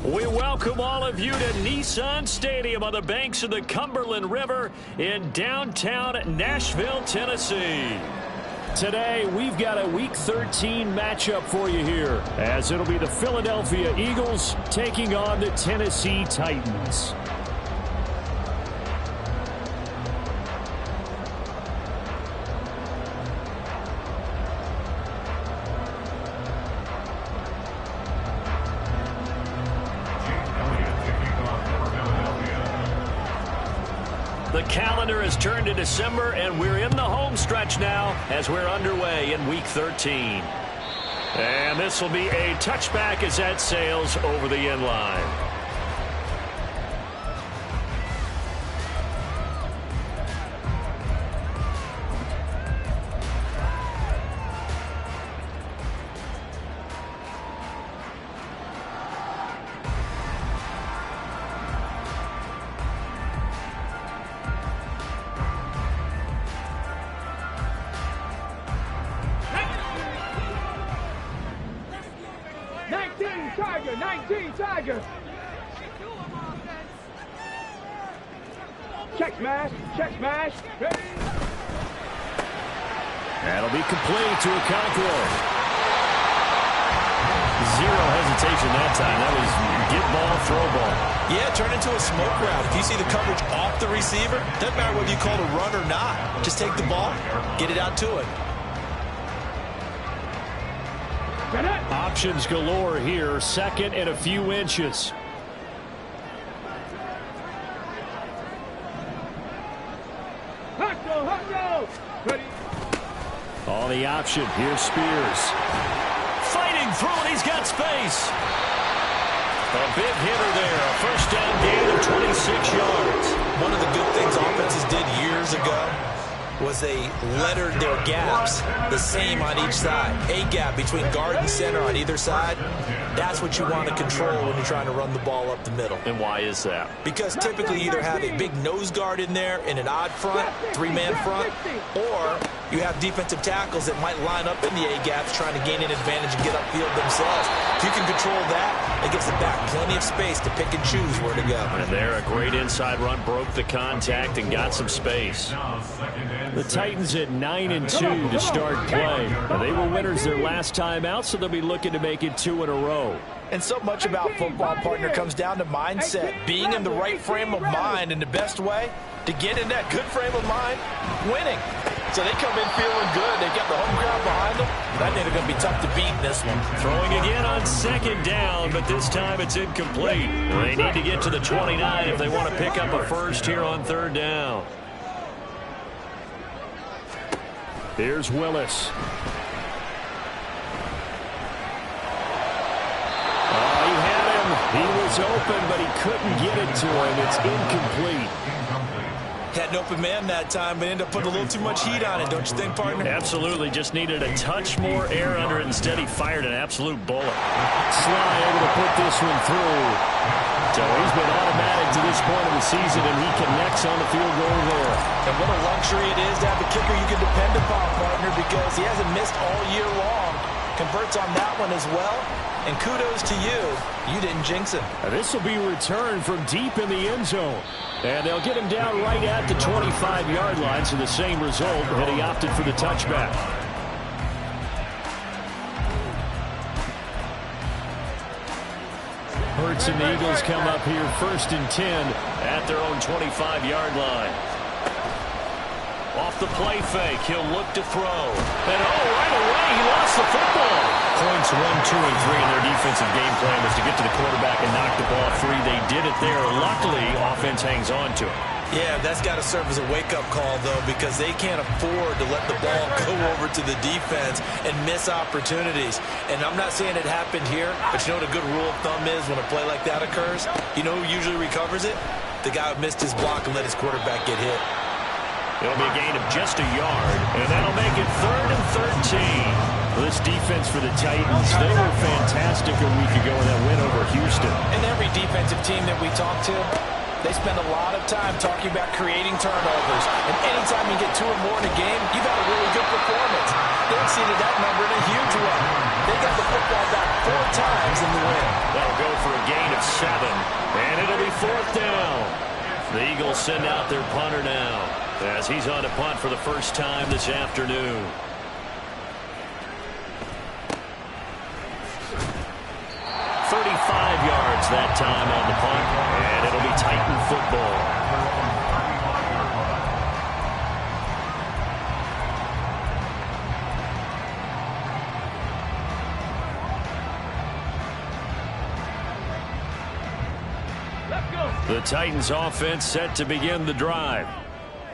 We welcome all of you to Nissan Stadium on the banks of the Cumberland River in downtown Nashville, Tennessee. Today, we've got a Week 13 matchup for you here, as it'll be the Philadelphia Eagles taking on the Tennessee Titans. The calendar has turned to December, and we're in the home stretch now as we're underway in Week 13. And this will be a touchback as that sails over the end line. Tiger. Check smash. That'll be complete to Okonkwo. Zero hesitation that time. That was get ball, throw ball. Yeah, turn into a smoke route. If you see the coverage off the receiver, doesn't matter whether you call it a run or not. Just take the ball, get it out to it. Options galore here. Second and a few inches. All the option. Here's Spears. Fighting through it. He's got space. A big hitter there. A first down gain of 26 yards. One of the good things offenses did years ago was they lettered their gaps the same on each side. A gap between guard and center on either side. That's what you want to control when you're trying to run the ball up the middle. And why is that? Because typically you either have a big nose guard in there in an odd front, three-man front, or you have defensive tackles that might line up in the A-gaps trying to gain an advantage and get upfield themselves. If you can control that, it gives the back plenty of space to pick and choose where to go. And there, a great inside run, broke the contact and got some space. The Titans at 9-2 to start play. They were winners their last time out, so they'll be looking to make it 2 in a row. And so much about football, partner, comes down to mindset. Being in the right frame of mind, and the best way to get in that good frame of mind, winning. So they come in feeling good. They've got the home crowd behind them. I think they're going to be tough to beat in this one. Throwing again on second down, but this time it's incomplete. They need to get to the 29 if they want to pick up a first here on third down. Here's Willis. Oh, he had him. He was open, but he couldn't get it to him. It's incomplete. Had an open man that time, but ended up putting a little too much heat on it, don't you think, partner? Absolutely. Just needed a touch more air under it. Instead, he fired an absolute bullet. Sly able to put this one through. So he's been automatic to this point of the season, and he connects on the field goal there. And what a luxury it is to have a kicker you can depend upon, partner, because he hasn't missed all year long. Converts on that one as well. And kudos to you. You didn't jinx him. This will be returned from deep in the end zone. And they'll get him down right at the 25-yard line, so the same result, but he opted for the touchback. Hurts and the Eagles come up here 1st and 10 at their own 25-yard line. Off the play fake, he'll look to throw. And right away, he lost the football. Points 1, 2, and 3 in their defensive game plan was to get to the quarterback and knock the ball free. They did it there. Luckily, offense hangs on to it. Yeah, that's got to serve as a wake-up call, though, because they can't afford to let the ball go over to the defense and miss opportunities. And I'm not saying it happened here, but you know what a good rule of thumb is when a play like that occurs? You know who usually recovers it? The guy who missed his block and let his quarterback get hit. It'll be a gain of just a yard, and that'll make it 3rd and 13. This defense for the Titans, they were fantastic a week ago in that win over Houston. And every defensive team that we talk to, they spend a lot of time talking about creating turnovers. And anytime you get 2 or more in a game, you've had a really good performance. They exceeded that number in a huge way. They got the football back 4 times in the win. That'll go for a gain of 6. 4th down. The Eagles send out their punter now as he's on to punt for the first time this afternoon. Yards that time on the punt, and it'll be Titan football. The Titans offense set to begin the drive.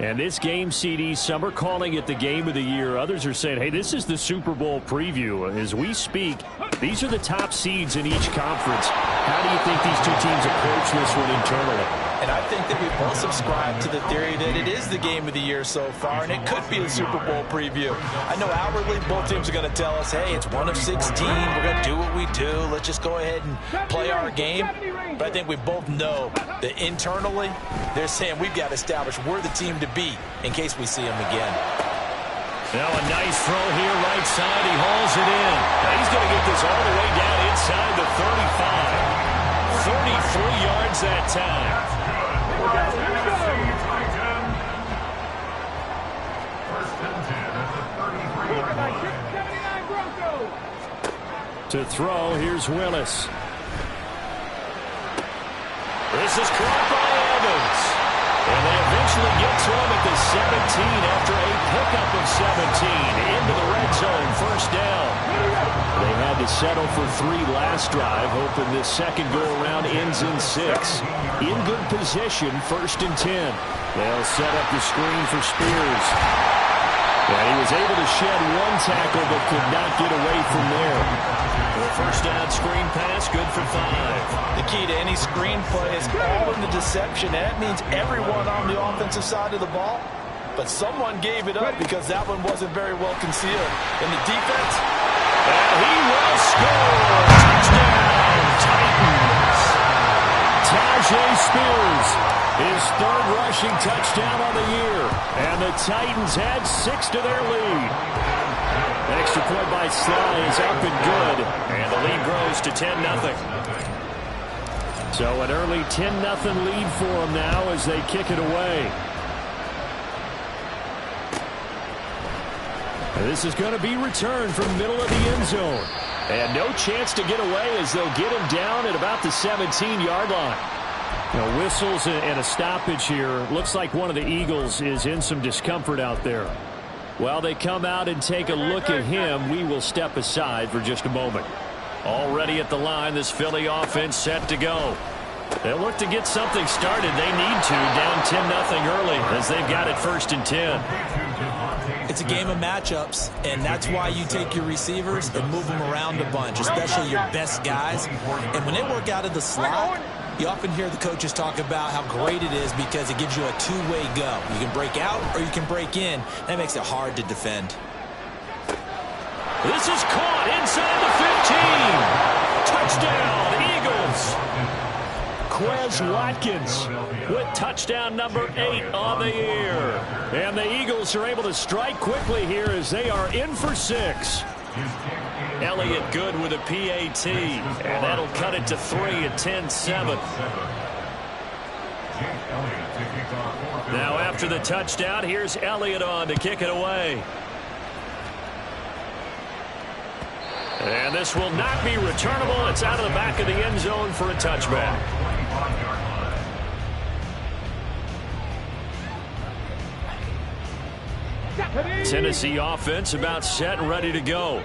And this game, CD, some are calling it the game of the year. Others are saying, hey, this is the Super Bowl preview. As we speak, these are the top seeds in each conference. How do you think these two teams approach this one internally? And I think that we both subscribe to the theory that it is the game of the year so far, and it could be a Super Bowl preview. I know outwardly both teams are going to tell us, hey, it's 1 of 16. We're going to do what we do. Let's just go ahead and play our game. But I think we both know that internally they're saying we've got to establish we're the team to beat in case we see them again. Now a nice throw here right side. He hauls it in. Now he's going to get this all the way down inside the 35. 43 yards that time. To throw, here's Willis. This is caught by Evans. And they eventually get to him at the 17 after a pickup of 17 into the red zone, first down. They had to settle for 3 last drive, hoping this second go-around ends in 6. In good position, 1st and 10. They'll set up the screen for Spears. And he was able to shed 1 tackle but could not get away from there. The first down screen pass, good for 5. The key to any screen play is all in the deception. That means everyone on the offensive side of the ball. But someone gave it up because that one wasn't very well concealed. And the defense, and he will score. Touchdown, Titans. Tyjae Spears, his 3rd rushing touchdown on the year. And the Titans add 6 to their lead. Extra point by Sly is up and good. And the lead grows to 10-0. So an early 10-0 lead for them now as they kick it away. This is going to be returned from the middle of the end zone. And no chance to get away as they'll get him down at about the 17-yard line. Whistles and a stoppage here. Looks like one of the Eagles is in some discomfort out there. While they come out and take a look at him, we will step aside for just a moment. Already at the line, this Philly offense set to go. They'll look to get something started. They need to, down 10-0 early as they've got it 1st and 10. It's a game of matchups, and that's why you take your receivers and move them around a bunch, especially your best guys. And when they work out of the slot, you often hear the coaches talk about how great it is because it gives you a two-way go. You can break out or you can break in. That makes it hard to defend. This is caught inside the 15. Touchdown, Eagles. Quez Watkins with touchdown number 8 on the year. And the Eagles are able to strike quickly here as they are in for 6. Elliott good with a PAT, and that'll cut it to 3 at 10-7. Now after the touchdown, here's Elliott on to kick it away. And this will not be returnable. It's out of the back of the end zone for a touchback. Tennessee offense about set and ready to go.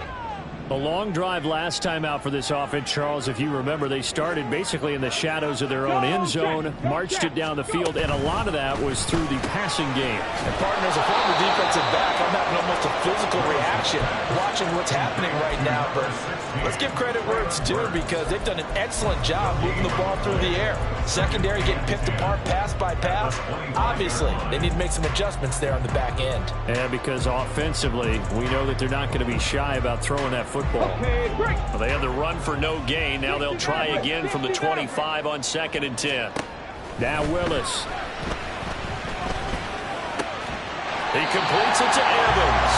A long drive last time out for this offense, Charles. If you remember, they started basically in the shadows of their own end zone, marched it down the field, and a lot of that was through the passing game. And partners, a former defensive back, I'm having almost a physical reaction watching what's happening right now. But let's give credit where it's due because they've done an excellent job moving the ball through the air. Secondary getting picked apart pass by pass. Obviously, they need to make some adjustments there on the back end. And because offensively, we know that they're not going to be shy about throwing that football. Well, they had the run for no gain. Now they'll try again from the 25 on 2nd and 10. Now Willis. He completes it to Evans.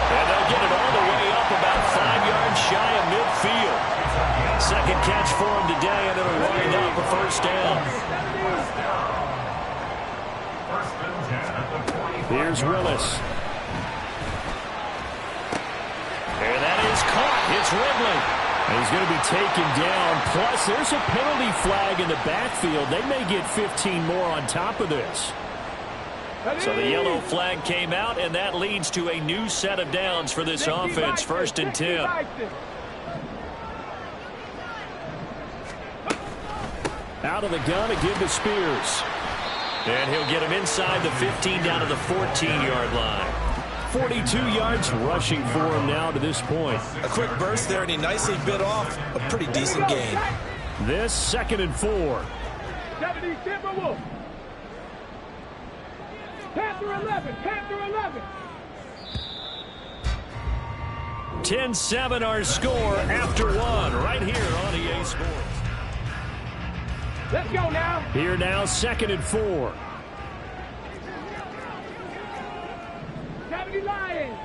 And they'll get it all the way up about 5 yards shy of midfield. Second catch for him today, and it'll wind up a first down. Here's Willis. And that is caught. It's Ridley. And he's going to be taken down. Plus, there's a penalty flag in the backfield. They may get 15 more on top of this. So the yellow flag came out, and that leads to a new set of downs for this offense. 1st and 10. Out of the gun to give to Spears. And he'll get him inside the 15 down to the 14-yard line. 42 yards rushing for him now to this point. A quick burst there, and he nicely bit off a pretty decent gain. This 2nd and 4. 70 Timberwolves. Panther 11. Panther 11. 10-7 our score after one right here on EA Sports. Let's go now. Here now, 2nd and 4. 70 Lions.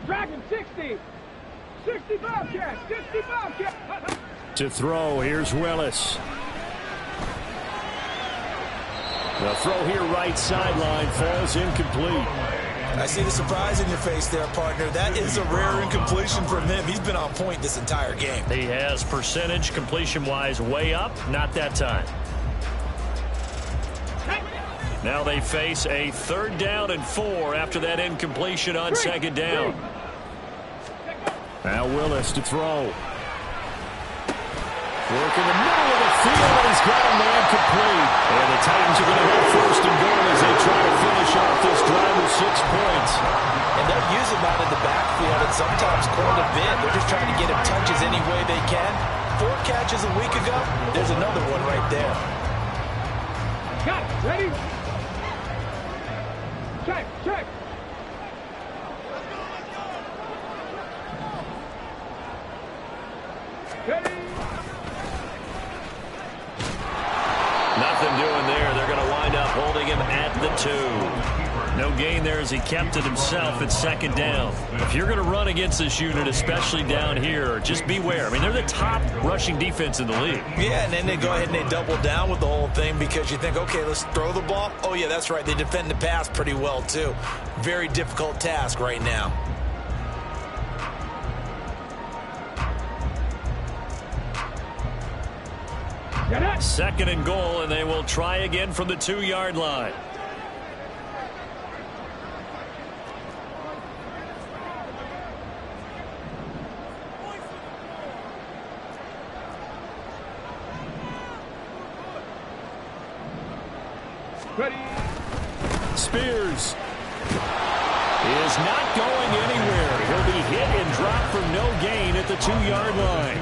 Dragon 60. 60 Bobcats. 60 Bobcats. To throw, here's Willis. The throw here right sideline falls incomplete. I see the surprise in your face there, partner. That is a rare incompletion from him. He's been on point this entire game. He has percentage completion-wise way up. Not that time. Now they face a 3rd down and 4 after that incompletion on 2nd down. Now Willis to throw. Work in the middle of the field, and he's got a man complete. And the Titans are going to have 1st and goal as they try to finish off this drive with 6 points. And they'll use him out in the backfield and sometimes quite a bit. They're just trying to get him touches any way they can. 4 catches a week ago. There's another one right there. Got it. Ready? Check, check. Ready? Nothing doing there. They're going to wind up holding him at the 2. No gain there as he kept it himself at 2nd down. If you're going to run against this unit, especially down here, just beware. I mean, they're the top rushing defense in the league. Yeah, and then they go ahead and they double down with the whole thing because you think, okay, let's throw the ball. Oh, yeah, that's right. They defend the pass pretty well, too. Very difficult task right now. Get it. 2nd and goal, and they will try again from the 2-yard line. Ready? Spears is not going anywhere. He'll be hit and dropped for no gain at the 2-yard line.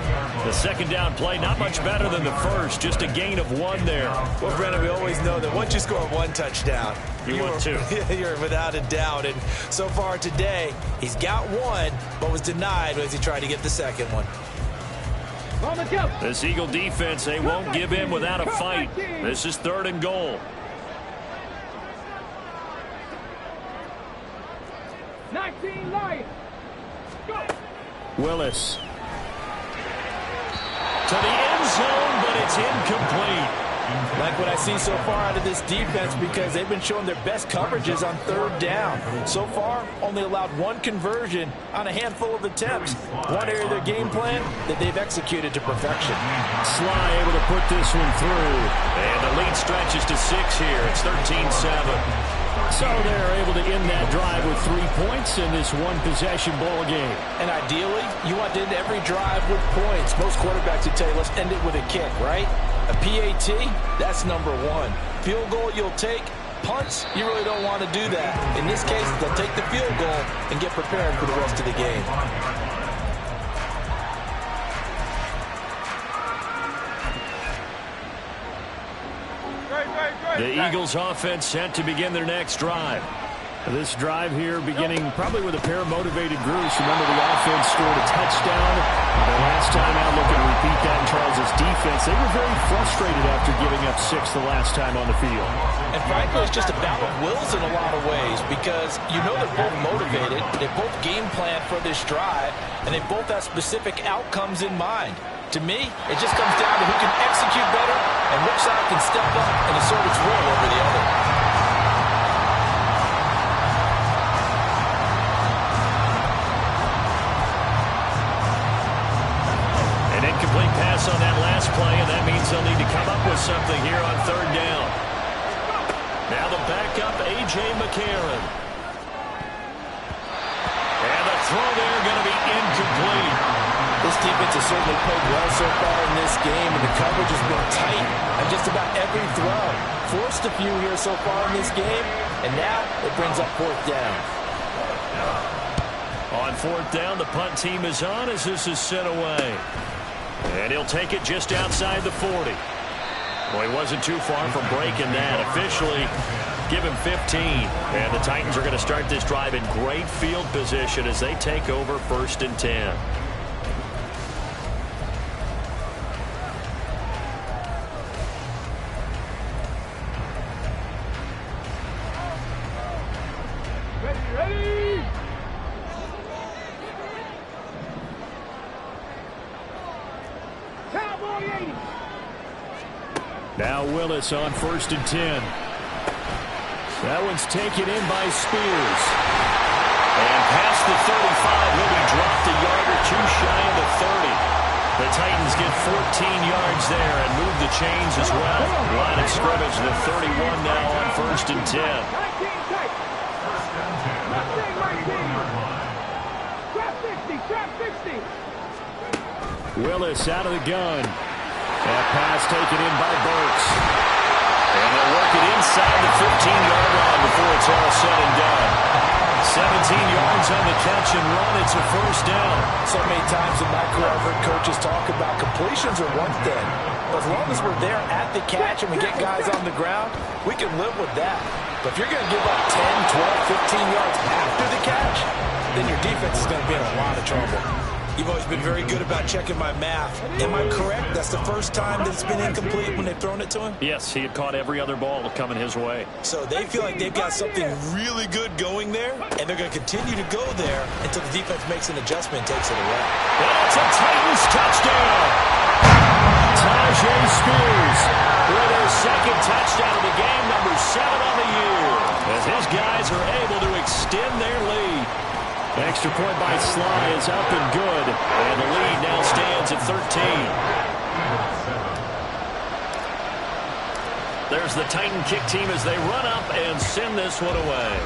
The 2nd down play, not much better than the first, just a gain of 1 there. Well, Brennan, we always know that once you score 1 touchdown, you're 2. You're without a doubt. And so far today, he's got 1, but was denied as he tried to get the 2nd one. On the go. This Eagle defense, they won't give in without a fight. This is 3rd and goal. 19 Lions. Go. Willis. To the end zone, but it's incomplete. Like what I see so far out of this defense because they've been showing their best coverages on 3rd down. So far, only allowed 1 conversion on a handful of attempts. One area of their game plan that they've executed to perfection. Sly able to put this one through. And the lead stretches to 6 here. It's 13-7. So they're able to end that drive with 3 points in this one-possession ball game. And ideally, you want to end every drive with points. Most quarterbacks would tell you, let's end it with a kick, right? A PAT, that's number 1. Field goal you'll take. Punts, you really don't want to do that. In this case, they'll take the field goal and get prepared for the rest of the game. The Eagles offense set to begin their next drive. This drive here beginning probably with a pair of motivated groups. Remember, the offense scored a touchdown. The last time out, looking to repeat that in Charles' defense. They were very frustrated after giving up 6 the last time on the field. And frankly, it's just a battle of wills in a lot of ways because you know they're both motivated. They both game plan for this drive, and they both have specific outcomes in mind. To me, it just comes down to who can execute better and which side can step up and assert its role over the other. something here on third down. Now the backup, A.J. McCarron. And the throw there going to be incomplete. This defense has certainly played well so far in this game, and the coverage has been tight on just about every throw. Forced a few here so far in this game, and now it brings up fourth down. On fourth down, the punt team is on as this is sent away. And he'll take it just outside the 40. Well, he wasn't too far from breaking that. Officially, give him 15. And the Titans are going to start this drive in great field position as they take over 1st and 10. Now Willis on 1st and 10. That one's taken in by Spears. And past the 35, he'll be dropped a yard or two shy of the 30. The Titans get 14 yards there and move the chains as well. Line of scrimmage, the 31 now on 1st and 10. Willis out of the gun. That pass taken in by Burks. And they'll work it inside the 15-yard line before it's all said and done. 17 yards on the catch and run. It's a first down. So many times in my career, I've heard coaches talk about completions are one thing. But as long as we're there at the catch and we get guys on the ground, we can live with that. But if you're going to give up 10, 12, 15 yards after the catch, then your defense is going to be in a lot of trouble. You've always been very good about checking my math. Am I correct? That's the first time that it's been incomplete when they've thrown it to him? Yes, he had caught every other ball coming his way. So they feel like they've got something really good going there, and they're going to continue to go there until the defense makes an adjustment and takes it away. That's a Titans touchdown. Tyjae Spears with his second touchdown of the game, number 7 on the year, as his guys are able to extend their lead. Extra point by Sly is up and good. And the lead now stands at 13. There's the Titan kick team as they run up and send this one away.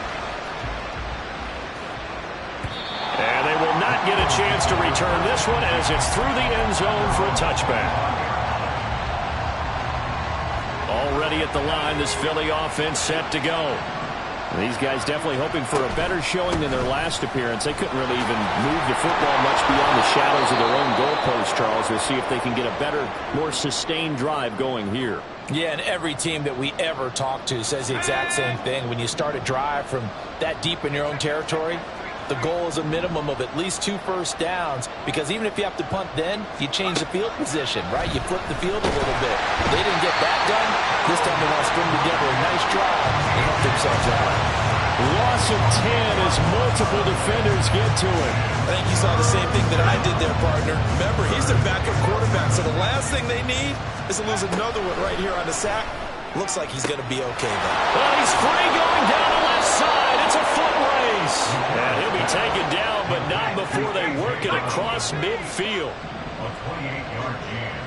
And they will not get a chance to return this one as it's through the end zone for a touchback. Already at the line, this Philly offense set to go. These guys definitely hoping for a better showing than their last appearance. They couldn't really even move the football much beyond the shadows of their own goalpost, Charles. We'll see if they can get a better, more sustained drive going here. Yeah, and every team that we ever talk to says the exact same thing. When you start a drive from that deep in your own territory, the goal is a minimum of at least 2 first downs, because even if you have to punt then, you change the field position, right? You flip the field a little bit. They didn't get that done. This time they want to string together a nice drive and help themselves out. Loss of 10 as multiple defenders get to him. I think you saw the same thing that I did there, partner. Remember, he's their backup quarterback, so the last thing they need is to lose another one right here on the sack. Looks like he's going to be okay, though. Well, he's free going down the left side. It's a foot race. And he'll be taken down, but not before they work it across midfield. A 28-yard jam.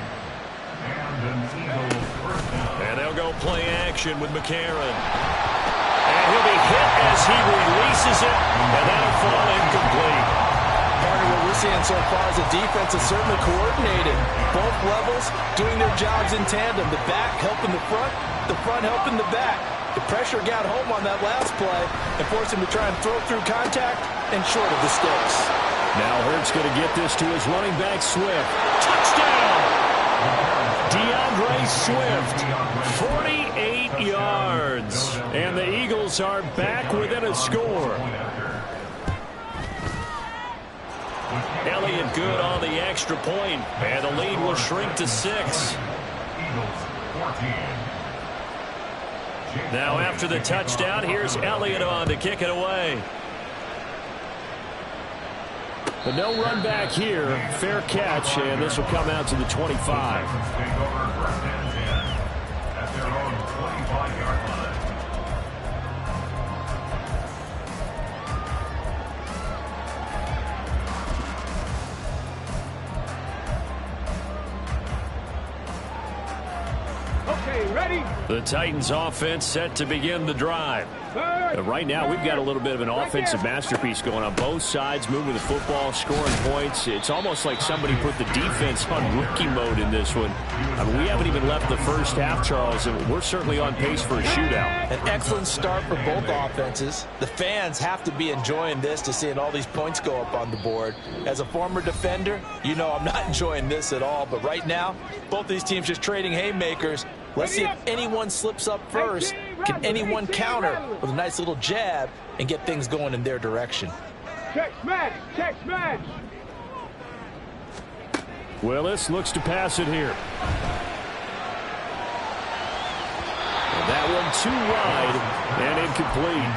And an Eagles first down. And they'll go play action with McCarron. And he'll be hit as he releases it, and that'll fall incomplete. Partner, what we're seeing so far is the defense is certainly coordinated. Both levels doing their jobs in tandem. The back helping the front helping the back. The pressure got home on that last play and forced him to try and throw through contact and short of the sticks. Now Hurts going to get this to his running back, Swift. Touchdown! DeAndre Swift, 48 yards. And the Eagles are back within a score. Elliott good on the extra point, and the lead will shrink to 6. Eagles 14. Now after the touchdown, here's Elliott on to kick it away. But no run back here. Fair catch, and this will come out to the 25. Take over 1st and 10 at their own 25-yard line. Okay. Ready? The Titans offense set to begin the drive. Right now, we've got a little bit of an offensive masterpiece going on both sides, moving the football, scoring points. It's almost like somebody put the defense on rookie mode in this one. I mean, we haven't even left the first half, Charles, and we're certainly on pace for a shootout. An excellent start for both offenses. The fans have to be enjoying this to seeing all these points go up on the board. As a former defender, you know I'm not enjoying this at all, but right now, both these teams just trading haymakers. Let's see if anyone slips up first. Can anyone counter with a nice little jab and get things going in their direction? Check smash. Check smash. Willis looks to pass it here. And that one too wide and incomplete.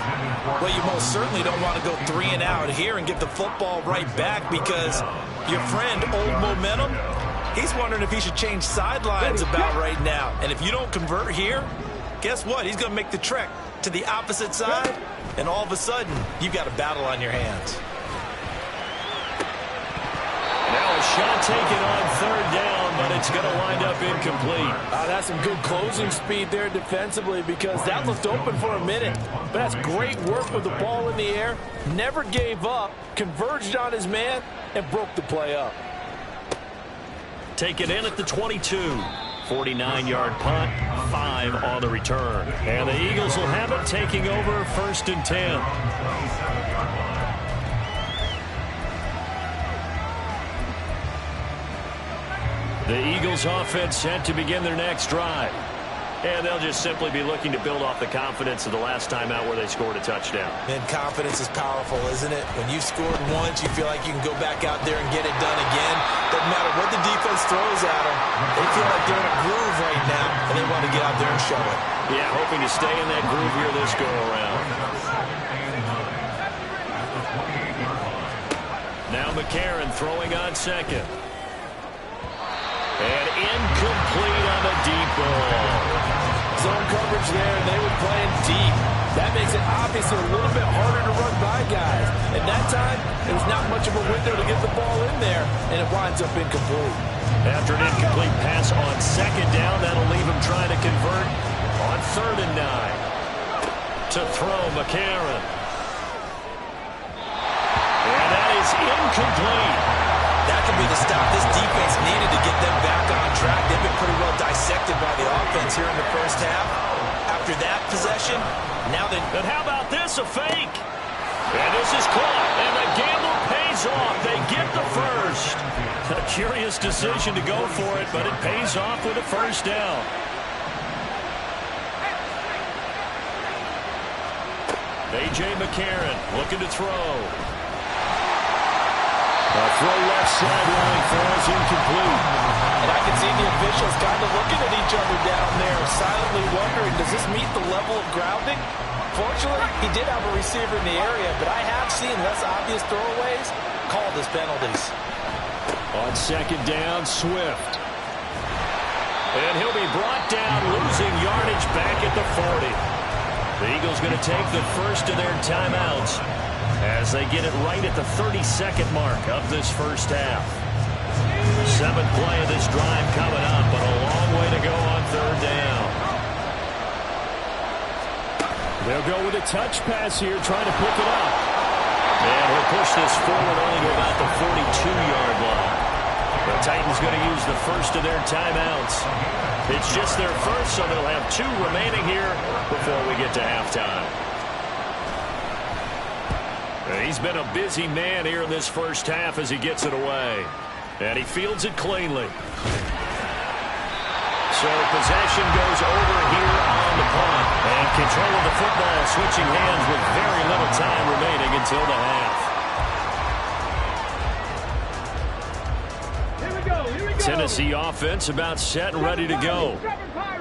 Well, you most certainly don't want to go 3 and out here and get the football right back because your friend, Old Momentum, he's wondering if he should change sidelines about right now. And if you don't convert here, guess what? He's going to make the trek to the opposite side, and all of a sudden, you've got a battle on your hands. Now a shot taken on third down, but it's going to wind up incomplete. That's some good closing speed there defensively because that looked open for a minute. But that's great work with the ball in the air. Never gave up, converged on his man, and broke the play up. Taken in at the 22. 49-yard punt, 5 on the return. And the Eagles will have it, taking over 1st and 10. The Eagles offense set to begin their next drive. And they'll just simply be looking to build off the confidence of the last time out where they scored a touchdown. And confidence is powerful, isn't it? When you've scored once, you feel like you can go back out there and get it done again. Doesn't matter what the defense throws at them. They feel like they're in a groove right now, and they want to get out there and show it. Yeah, hoping to stay in that groove here this go-around. Now McCarron throwing on second. And incomplete on the deep ball. Zone coverage there, and they were playing deep. That makes it obviously a little bit harder to run by guys. At that time, there was not much of a window to get the ball in there, and it winds up incomplete. After an incomplete pass on second down, that'll leave him trying to convert on 3rd and 9. To throw, McCarron. And that is incomplete. That could be the stop this defense needed to get them back on track. They've been pretty well dissected by the offense here in the first half. After that possession, now they... And how about this, a fake? And this is caught, and the gamble pays off. They get the first. A curious decision to go for it, but it pays off with a first down. A.J. McCarron looking to throw. A throw left sideline, throws incomplete. And I can see the officials kind of looking at each other down there, silently wondering, does this meet the level of grounding? Fortunately, he did have a receiver in the area, but I have seen less obvious throwaways called as penalties. On second down, Swift. And he'll be brought down, losing yardage back at the 40. The Eagles going to take the first of their timeouts as they get it right at the 32nd mark of this first half. 7th play of this drive coming up, but a long way to go on 3rd down. They'll go with a touch pass here, trying to pick it up. And he'll push this forward only to about the 42-yard line. The Titans going to use the first of their timeouts. It's just their first, so they'll have 2 remaining here before we get to halftime. He's been a busy man here in this first half as he gets it away. And he fields it cleanly. So possession goes over here on the punt. And control of the football switching hands with very little time remaining until the half. Here we go. Here we go. Tennessee offense about set and ready to go.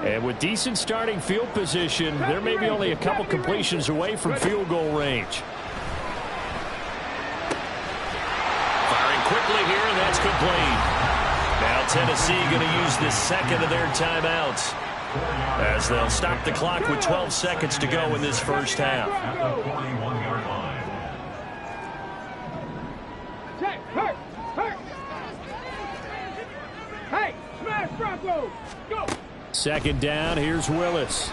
And with decent starting field position, there may be only a couple completions away from field goal range. Quickly here, and that's complete. Now Tennessee going to use the second of their timeouts as they'll stop the clock with 12 seconds to go in this first half. Hey, smash Bronco! Go! Second down, here's Willis.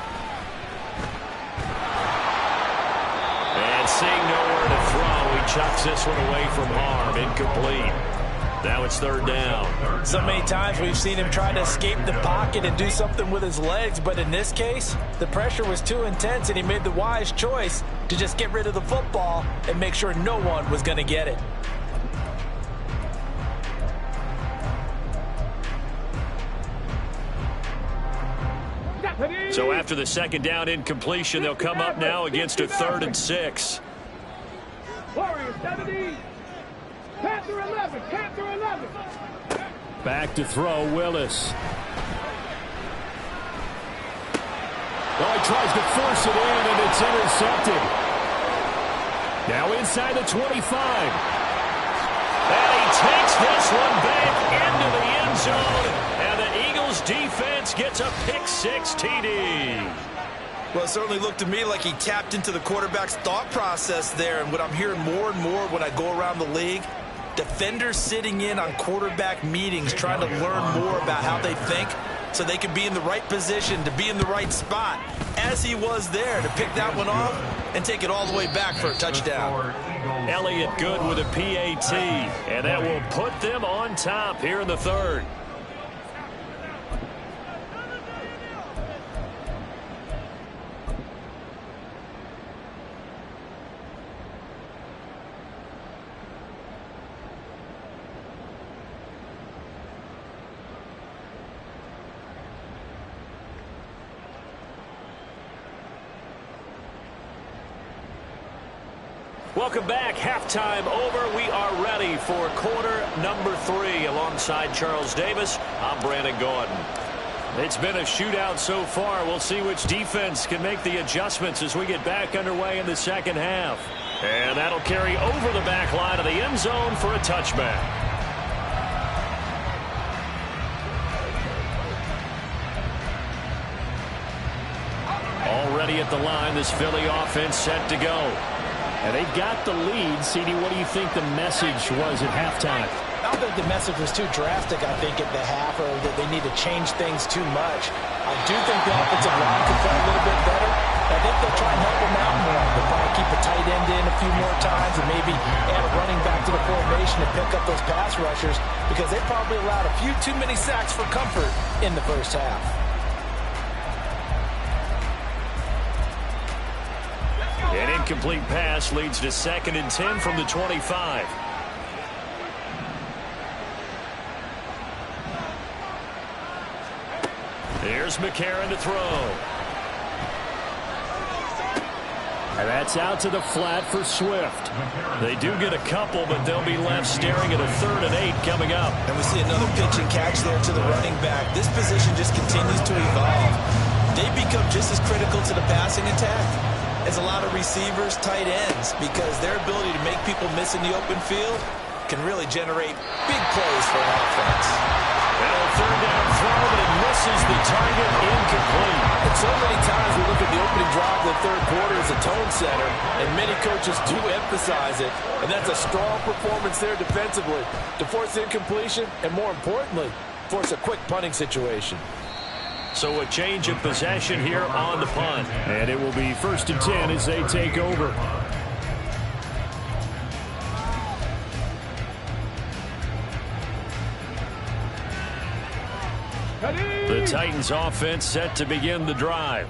And seeing nowhere to throw, he chucks this one away from harm. Incomplete. Now it's third down. So many times we've seen him try to escape the pocket and do something with his legs, but in this case, the pressure was too intense and he made the wise choice to just get rid of the football and make sure no one was going to get it. So after the second down incompletion, they'll come up now against a 3rd and 6. Warriors 70. Panther 11. Panther 11. Back to throw, Willis. Oh, he tries to force it in, and it's intercepted. Now inside the 25. And he takes this one back into the end zone. And the Eagles defense gets a pick-6 TD. Well, it certainly looked to me like he tapped into the quarterback's thought process there. And what I'm hearing more and more when I go around the league, defenders sitting in on quarterback meetings trying to learn more about how they think so they can be in the right position, to be in the right spot, as he was there to pick that one off and take it all the way back for a touchdown. Elliott Good with a PAT, and that will put them on top here in the 3rd. Welcome back. Halftime over. We are ready for quarter number 3. Alongside Charles Davis, I'm Brandon Gordon. It's been a shootout so far. We'll see which defense can make the adjustments as we get back underway in the second half. And that'll carry over the back line of the end zone for a touchback. Already at the line, this Philly offense set to go. And they've got the lead. CD, what do you think the message was at halftime? I don't think the message was too drastic, I think, at the half, or that they need to change things too much. I do think the offensive line could play a little bit better. I think they'll try and help them out more. They'll probably keep a tight end in a few more times and maybe add a running back to the formation and pick up those pass rushers, because they probably allowed a few too many sacks for comfort in the first half. An incomplete pass leads to 2nd and 10 from the 25. Here's McCarron to throw. And that's out to the flat for Swift. They do get a couple, but they'll be left staring at a 3rd and 8 coming up. And we see another pitch and catch there to the running back. This position just continues to evolve. They become just as critical to the passing attack as a lot of receivers, tight ends, because their ability to make people miss in the open field can really generate big plays for an offense. And a 3rd down throw, but it misses the target, incomplete. And so many times we look at the opening drive of the third quarter as a tone setter, and many coaches do emphasize it, and that's a strong performance there defensively to force incompletion and, more importantly, force a quick punting situation. So a change of possession here on the punt. And it will be 1st and 10 as they take over. The Titans offense set to begin the drive.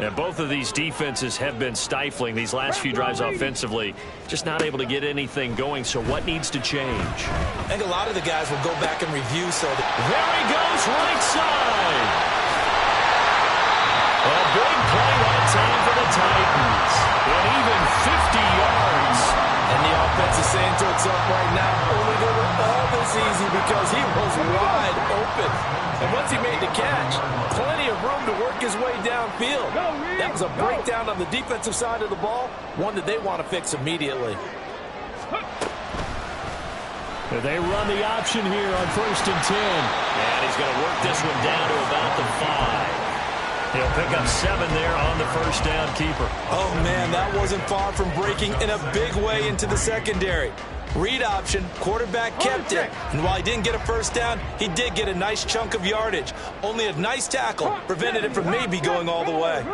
And both of these defenses have been stifling these last few drives offensively. Just not able to get anything going. So what needs to change? I think a lot of the guys will go back and review. So there he goes, right side. A big play that time for the Titans. And even 50 yards. And the offense is saying to itself right now, only they were all this easy because he was wide open. And once he made the catch, plenty of room to work his way downfield. That was a breakdown on the defensive side of the ball, one that they want to fix immediately. They run the option here on 1st and 10. And he's going to work this one down to about the 5. He'll pick up 7 there on the 1st down keeper. Oh, man, that wasn't far from breaking in a big way into the secondary. Read option, quarterback kept it. And while he didn't get a first down, he did get a nice chunk of yardage. Only a nice tackle prevented it from maybe going all the way.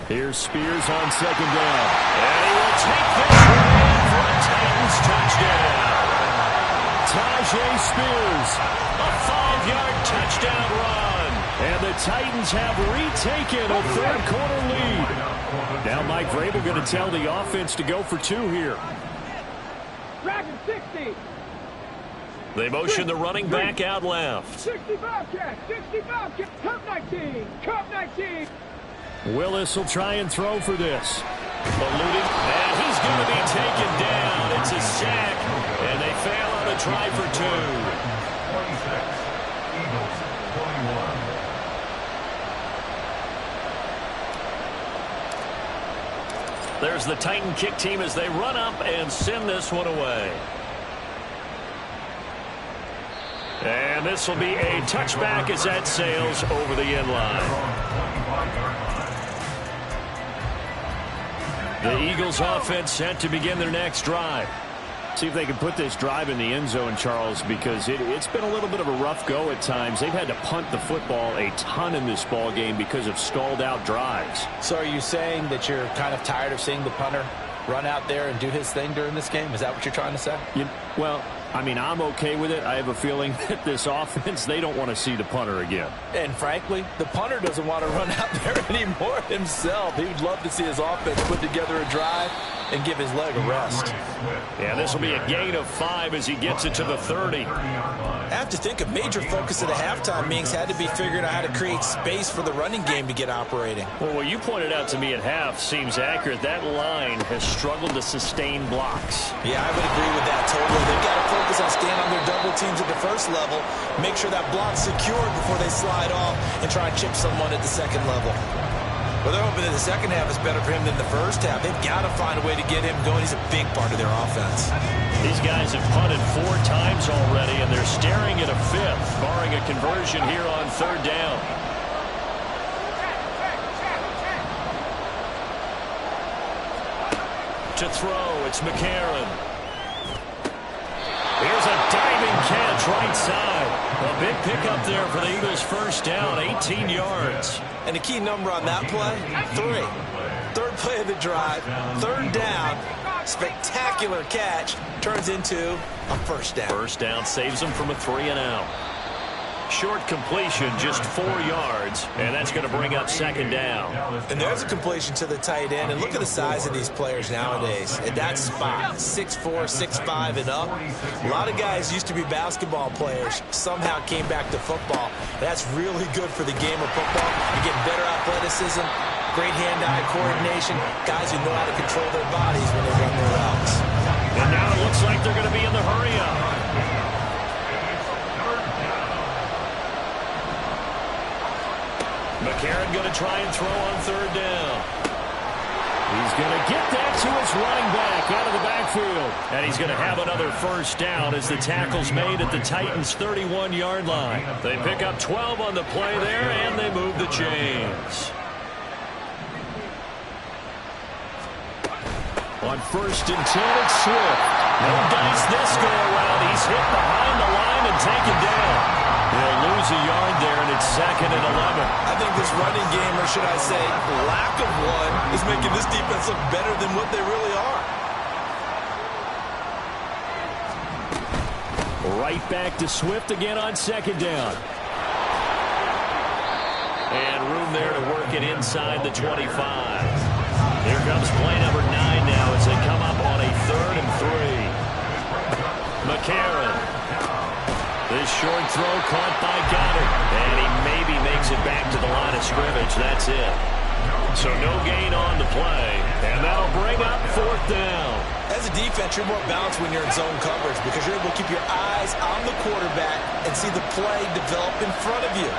Here's Spears on second down. And he will take this one for a Titans touchdown. Tyjae Spears, a 5-yard touchdown run. And the Titans have retaken a third-quarter lead. Now Mike Vrabel going to tell the offense to go for 2 here. Dragon 60. They motion the running back out left. 60 Bobcats. 60 Bobcats. Cup 19. Cup 19. Willis will try and throw for this. Eluding, and he's going to be taken down. It's a sack, and they fail on a try for 2. 26, Eagles, 21. There's the Titan kick team as they run up and send this one away. And this will be a touchback as that sails over the end line. The Eagles offense set to begin their next drive. See if they can put this drive in the end zone, Charles, because it's been a little bit of a rough go at times. They've had to punt the football a ton in this ball game because of stalled out drives. So are you saying that you're kind of tired of seeing the punter run out there and do his thing during this game? Is that what you're trying to say? Well, I mean, I'm okay with it. I have a feeling that this offense, they don't want to see the punter again. And frankly, the punter doesn't want to run out there anymore himself. He would love to see his offense put together a drive and give his leg a rest. Yeah, this will be a gain of 5 as he gets it to the 30. I have to think a major focus of the halftime meetings had to be figuring out how to create space for the running game to get operating. Well, what you pointed out to me at half seems accurate. That line has struggled to sustain blocks. Yeah, I would agree with that totally. They've got to focus on staying on their double teams at the first level, make sure that block's secured before they slide off and try and chip someone at the second level. Well, they're hoping that the second half is better for him than the first half. They've got to find a way to get him going. He's a big part of their offense. These guys have punted 4 times already, and they're staring at a 5th, barring a conversion here on 3rd down. To throw, it's McCarron. Here's a diving catch right side. A big pickup there for the Eagles' first down, 18 yards. And the key number on that play, 3. 3rd play of the drive, 3rd down, spectacular catch, turns into a first down. First down saves them from a 3-and-out. Short completion, just 4 yards, and that's going to bring up 2nd down. And there's a completion to the tight end, and look at the size of these players nowadays. At that spot, 6'4", 6'5", and up. A lot of guys used to be basketball players, somehow came back to football. That's really good for the game of football. You get better athleticism, great hand-eye coordination, guys who know how to control their bodies when they run their routes. And now it looks like they're going to be in the hurry-up. McCarron going to try and throw on 3rd down. He's going to get that to his running back out of the backfield. And he's going to have another first down as the tackle's made at the Titans' 31-yard line. They pick up 12 on the play there, and they move the chains. On 1st and 10, it's Swift. No dice this go-around. He's hit behind the line and taken down. They'll lose a yard there, and it's 2nd and 11. I think this running game, or should I say lack of one, is making this defense look better than what they really are. Right back to Swift again on 2nd down. And room there to work it inside the 25. Here comes play number 9 now as they come up on a 3rd and 3. McCarron. This short throw caught by Goddard. And he maybe makes it back to the line of scrimmage. That's it. So no gain on the play. And that'll bring up 4th down. As a defense, you're more balanced when you're in zone coverage because you're able to keep your eyes on the quarterback and see the play develop in front of you.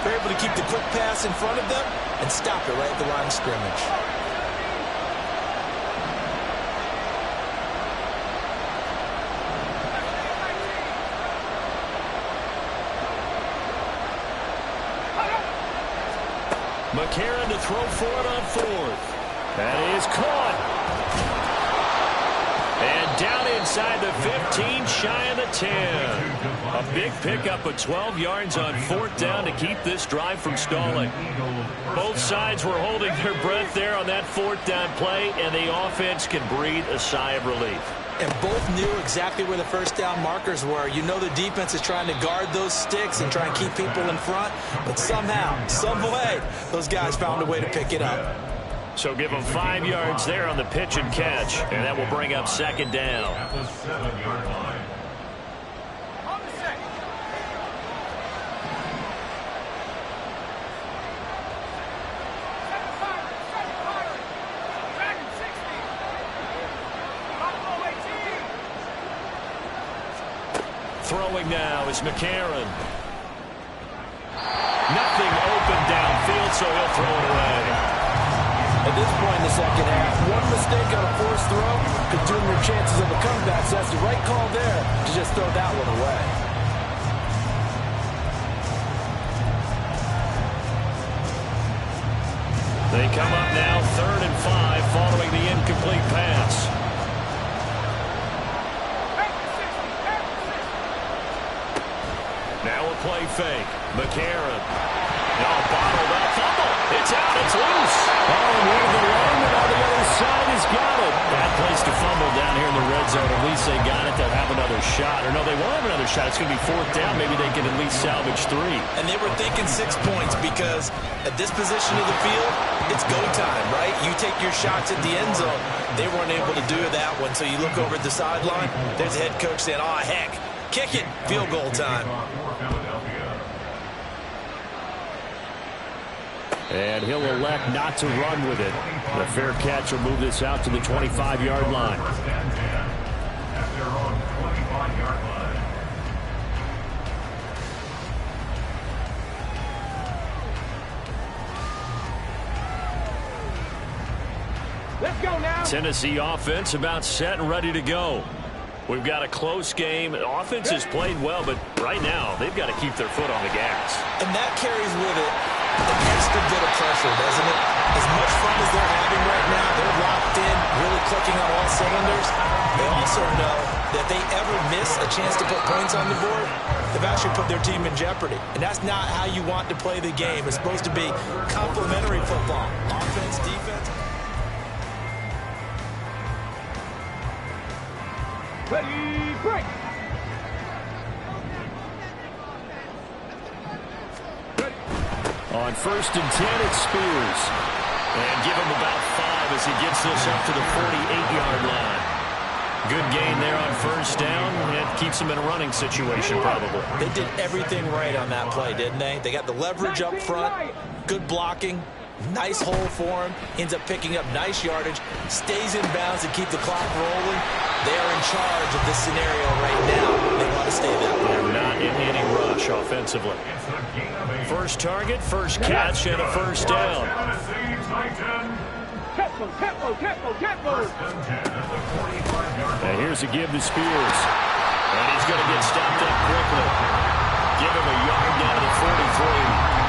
You're able to keep the quick pass in front of them and stop it right at the line of scrimmage. McCarron to throw for it on fourth. That is caught. And down inside the 15, shy of the 10. A big pickup of 12 yards on fourth down to keep this drive from stalling. Both sides were holding their breath there on that fourth down play, and the offense can breathe a sigh of relief. And both knew exactly where the first down markers were. You know the defense is trying to guard those sticks and try and keep people in front, but somehow, some way, those guys found a way to pick it up. So give them 5 yards there on the pitch and catch, and that will bring up second down. At the 7-yard line. Throwing now is McCarron. Nothing open downfield, so he'll throw it away. At this point in the second half, one mistake on a forced throw could doom your chances of a comeback. So that's the right call there to just throw that one away. They come up now 3rd and 5 following the incomplete pass. Now a play fake. McCarron. Now bottled up. Fumble. It's out. It's loose. Oh, and one of the linemen on the other side has got it. Bad place to fumble down here in the red zone. At least they got it. They'll have another shot. Or no, they won't have another shot. It's going to be fourth down. Maybe they can at least salvage 3. And they were thinking 6 points because at this position of the field, it's go time, right? You take your shots at the end zone. They weren't able to do that one. So you look over at the sideline. There's the head coach saying, oh, heck, kick it. Field goal time. And he'll elect not to run with it. The fair catch will move this out to the 25-yard line. At their own 25-yard line. Let's go now. Tennessee offense about set and ready to go. We've got a close game. Offense has played well, but right now they've got to keep their foot on the gas. And that carries with it an extra bit of pressure, doesn't it? As much fun as they're having right now, they're locked in, really clicking on all cylinders. They also know that if they ever miss a chance to put points on the board, they've actually put their team in jeopardy. And that's not how you want to play the game. It's supposed to be complementary football. Offense, defense. Ready, break. On 1st and 10, it's Spears. And give him about 5 as he gets this up to the 48-yard line. Good gain there on 1st down. It keeps him in a running situation, probably. They did everything right on that play, didn't they? They got the leverage up front, good blocking, nice hole for him, ends up picking up nice yardage, stays in bounds to keep the clock rolling. They are in charge of this scenario right now. They want to stay that way. They're not in any rush offensively. First target, first catch, and a 1st down. Tempo. And here's a give to Spears. And he's going to get stopped up quickly. Give him a yard down to the 43.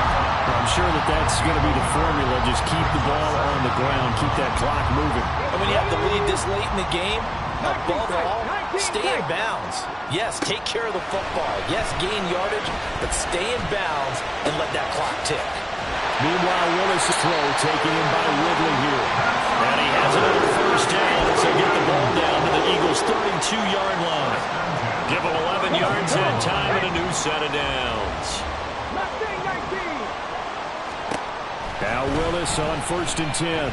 I'm sure that's going to be the formula. Just keep the ball on the ground. Keep that clock moving. And when you have the lead this late in the game, above all, stay in bounds. Yes, take care of the football. Yes, gain yardage, but stay in bounds and let that clock tick. Meanwhile, Willis' throw taken in by Ridley here. And he has another 1st down as they get the ball down to the Eagles' 32-yard line. Give them 11 yards that time and a new set of downs. Now Willis on 1st and 10.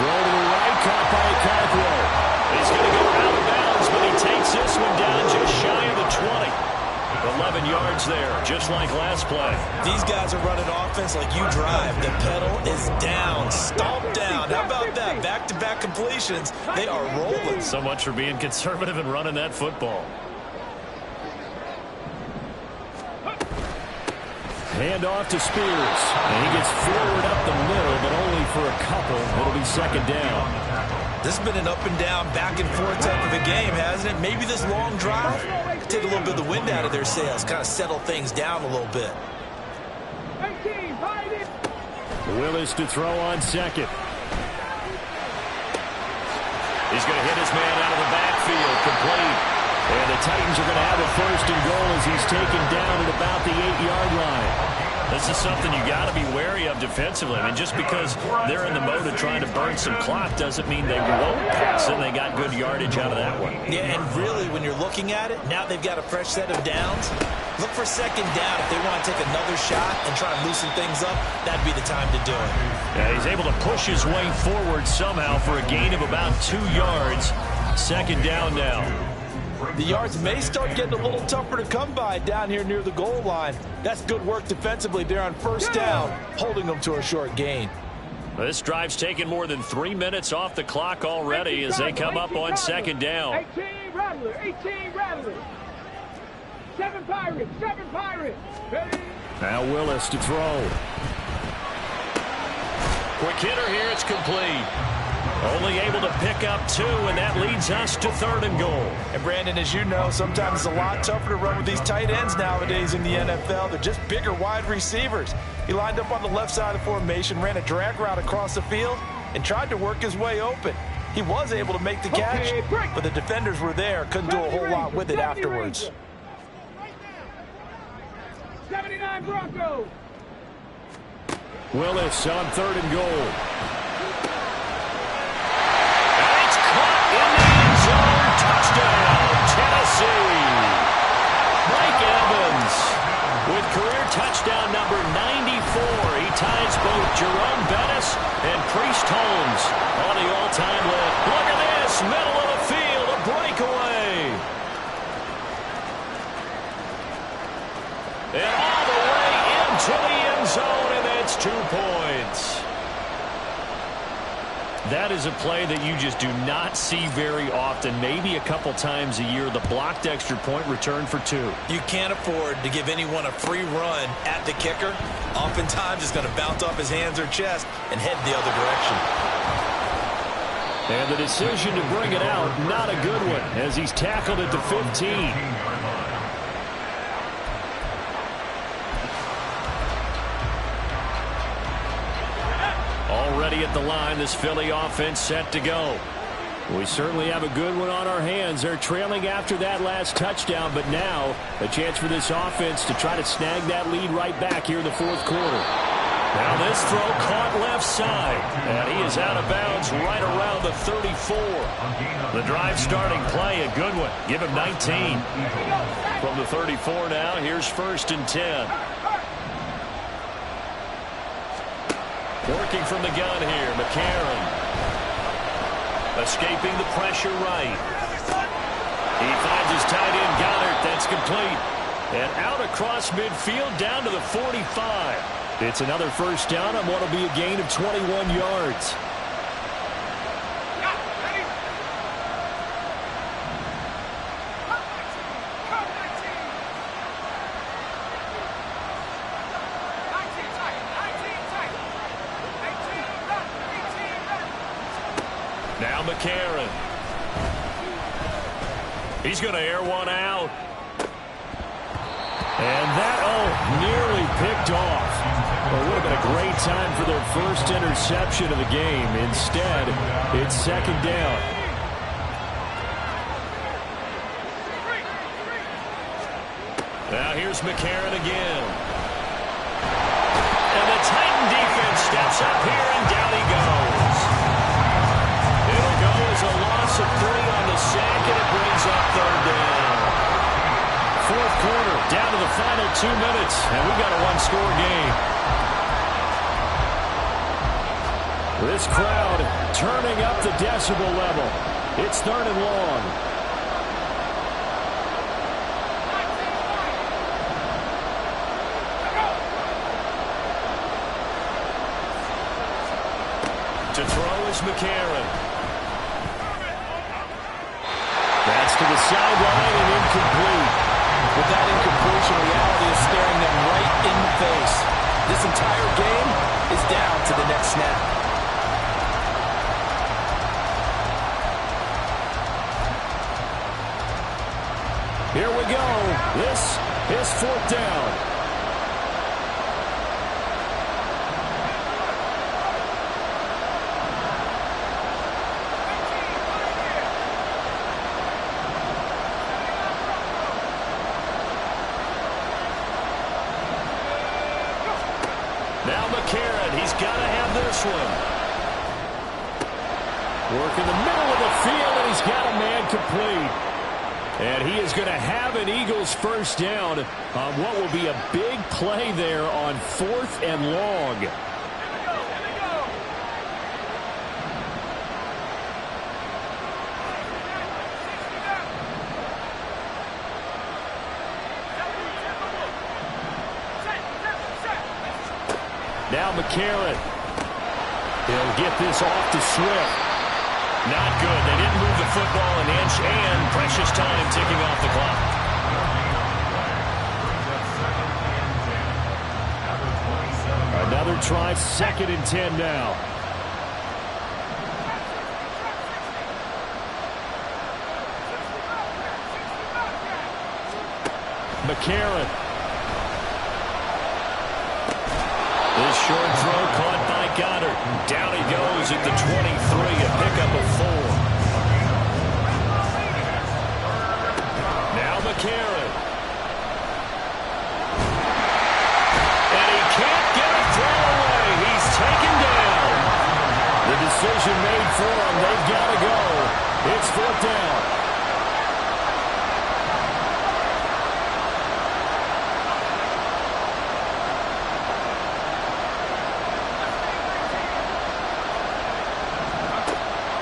Throw to the right, caught by Cockrell. He's going to go out of bounds, but he takes this one down just shy of the 20. 11 yards there, just like last play. These guys are running offense like you drive. The pedal is down, stomped down. How about that? Back-to-back completions. They are rolling. So much for being conservative and running that football. Hand off to Spears. And he gets forward up the middle, but only for a couple. It'll be 2nd down. This has been an up-and-down, back-and-forth type of a game, hasn't it? Maybe this long drive could take a little bit of the wind out of their sails, kind of settle things down a little bit. 18. Willis to throw on second. He's going to hit his man out of the backfield, complete. And the Titans are going to have a first and goal as he's taken down at about the 8-yard line. This is something you got to be wary of defensively. I mean, just because they're in the mode of trying to burn some clock doesn't mean they won't pass, and they got good yardage out of that one. Yeah, and really, when you're looking at it, now they've got a fresh set of downs. Look for second down. If they want to take another shot and try and loosen things up, that'd be the time to do it. Yeah, he's able to push his way forward somehow for a gain of about 2 yards. Second down now. The yards may start getting a little tougher to come by down here near the goal line. That's good work defensively there on first down, holding them to a short gain. This drive's taken more than 3 minutes off the clock already as they come up on second down. 18 Rattler, 18 Rattler. 7 Pirates, 7 Pirates. Ready? Now Willis to throw. Quick hitter here, it's complete. Only able to pick up 2, and that leads us to third and goal. And Brandon, as you know, sometimes it's a lot tougher to run with these tight ends nowadays in the NFL. They're just bigger wide receivers. He lined up on the left side of the formation, ran a drag route across the field, and tried to work his way open. He was able to make the catch, but the defenders were there, couldn't do a whole lot with it afterwards. 79 Broncos. Willis on third and goal. And it's caught in the end zone. Touchdown, Tennessee. Mike Evans with career touchdown number 94. He ties both Jerome Bettis and Priest Holmes on the all-time list. Look at this, middle of the field, a breakaway. And all the way into the end zone, and that's 2 points. That is a play that you just do not see very often. Maybe a couple times a year, the blocked extra point return for 2. You can't afford to give anyone a free run at the kicker. Oftentimes, it's going to bounce off his hands or chest and head the other direction. And the decision to bring it out, not a good one, as he's tackled at the 15. Already at the line, this Philly offense set to go. We certainly have a good one on our hands. They're trailing after that last touchdown, but now a chance for this offense to try to snag that lead right back here in the fourth quarter. Now this throw caught left side, and he is out of bounds right around the 34. The drive starting play, a good one. Give him 19. From the 34 now, here's first and 10. Working from the gun here, McCarron. Escaping the pressure right. He finds his tight end, Goddard. That's complete. And out across midfield, down to the 45. It's another first down on what will be a gain of 21 yards. Now McCarron. He's going to air one out. And that, nearly picked off. Well, it would have been a great time for their first interception of the game. Instead, it's second down. Now here's McCarron again. And the Titan defense steps up here, and down he goes. It'll go as a loss of 3 on the sack, and it brings up third down. Fourth quarter, down to the final 2 minutes, and we've got a one-score game. This crowd turning up the decibel level. It's third and long. To throw is McCarron. That's to the sideline and incomplete. With that incompletion, reality is staring them right in the face. This entire game is down to the next snap. Here we go. This is fourth down. this one. Work in the middle of the field, and he's got a man complete. And he is going to have an Eagles first down on what will be a big play there on 4th and long. Now McCarron. He'll get this off to Swift. Not good. They didn't move the football an inch, and precious time ticking off the clock. Another try, 2nd and 10 now. McCarron. This short throw caught by Goddard. Down he goes at the 23, a pickup of 4. Now McCarron. And he can't get a throw away. He's taken down. The decision made for him. They've got to go. It's 4th down.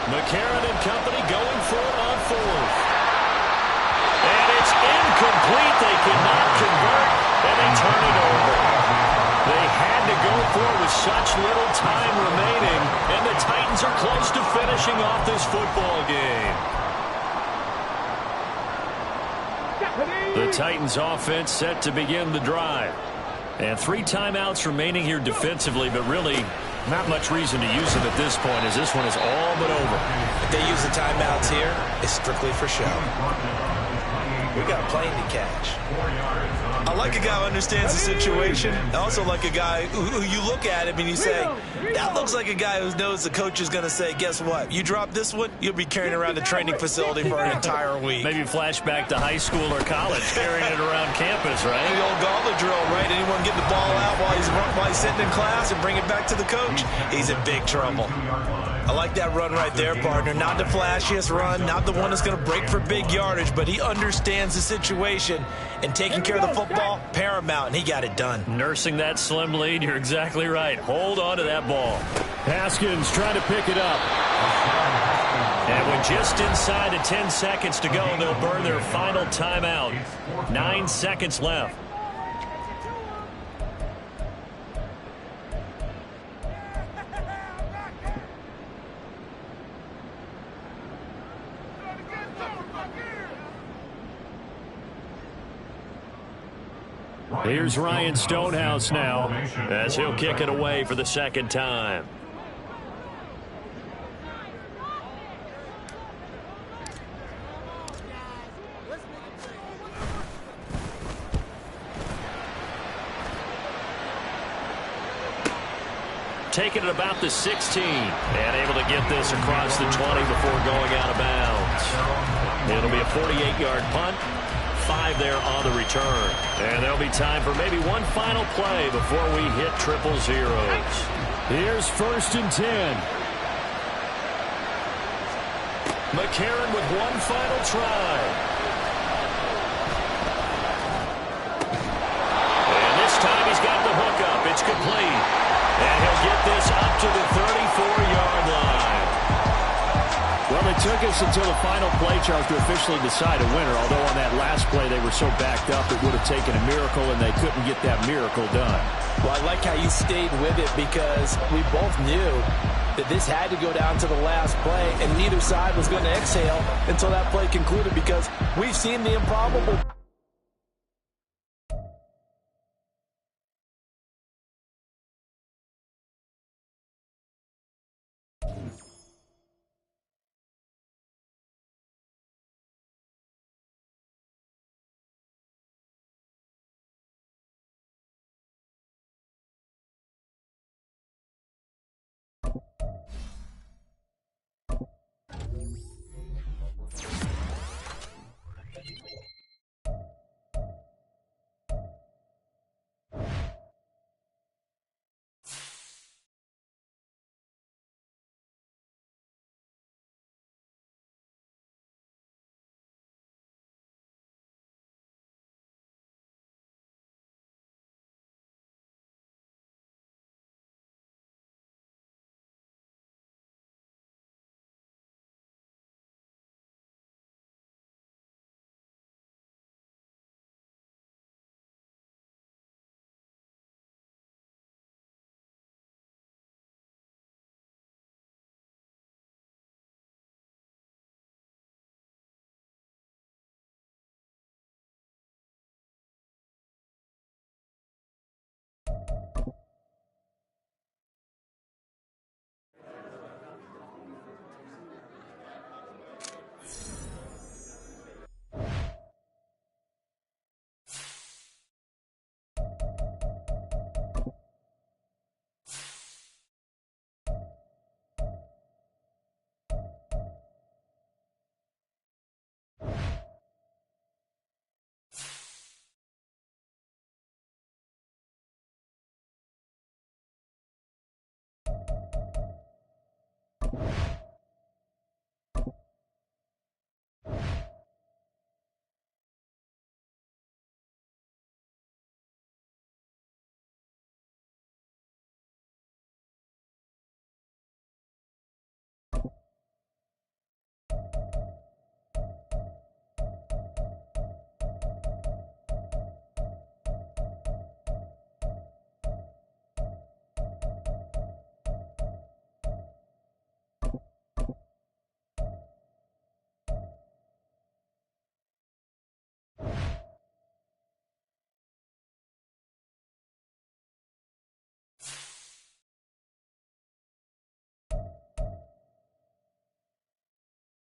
McCarron and company going for it on 4th. And it's incomplete. They cannot convert, and they turn it over. They had to go for it with such little time remaining, and the Titans are close to finishing off this football game. The Titans offense set to begin the drive. And 3 timeouts remaining here defensively, but really not much reason to use them at this point, as this one is all but over. If they use the timeouts here, it's strictly for show. We got a plane to catch. I like a guy who understands the situation. I also like a guy who you look at him and you say, that looks like a guy who knows the coach is going to say, guess what? You drop this one, you'll be carrying around the training facility for an entire week. Maybe flashback to high school or college, carrying it around campus, right? The old gauntlet drill, right? Anyone get the ball out while he's sitting in class and bring it back to the coach? He's in big trouble. I like that run right there, partner. Not the flashiest run, not the one that's going to break for big yardage, but he understands the situation, and taking care of the football, paramount, and he got it done. Nursing that slim lead, you're exactly right. Hold on to that ball. Haskins trying to pick it up. And with just inside of 10 seconds to go, they'll burn their final timeout. 9 seconds left. Here's Ryan Stonehouse now, as he'll kick it away for the 2nd time. Taking it about the 16, and able to get this across the 20 before going out of bounds. It'll be a 48-yard punt. 5 there on the return. And there'll be time for maybe one final play before we hit 000. Here's 1st and 10. McCarron with one final try. And this time he's got the hook up. It's complete. And he'll get this up to the 34-yard line. Well, it took us until the final play, Charles, to officially decide a winner, although on that last play they were so backed up it would have taken a miracle, and they couldn't get that miracle done. Well, I like how you stayed with it, because we both knew that this had to go down to the last play, and neither side was going to exhale until that play concluded, because we've seen the improbable.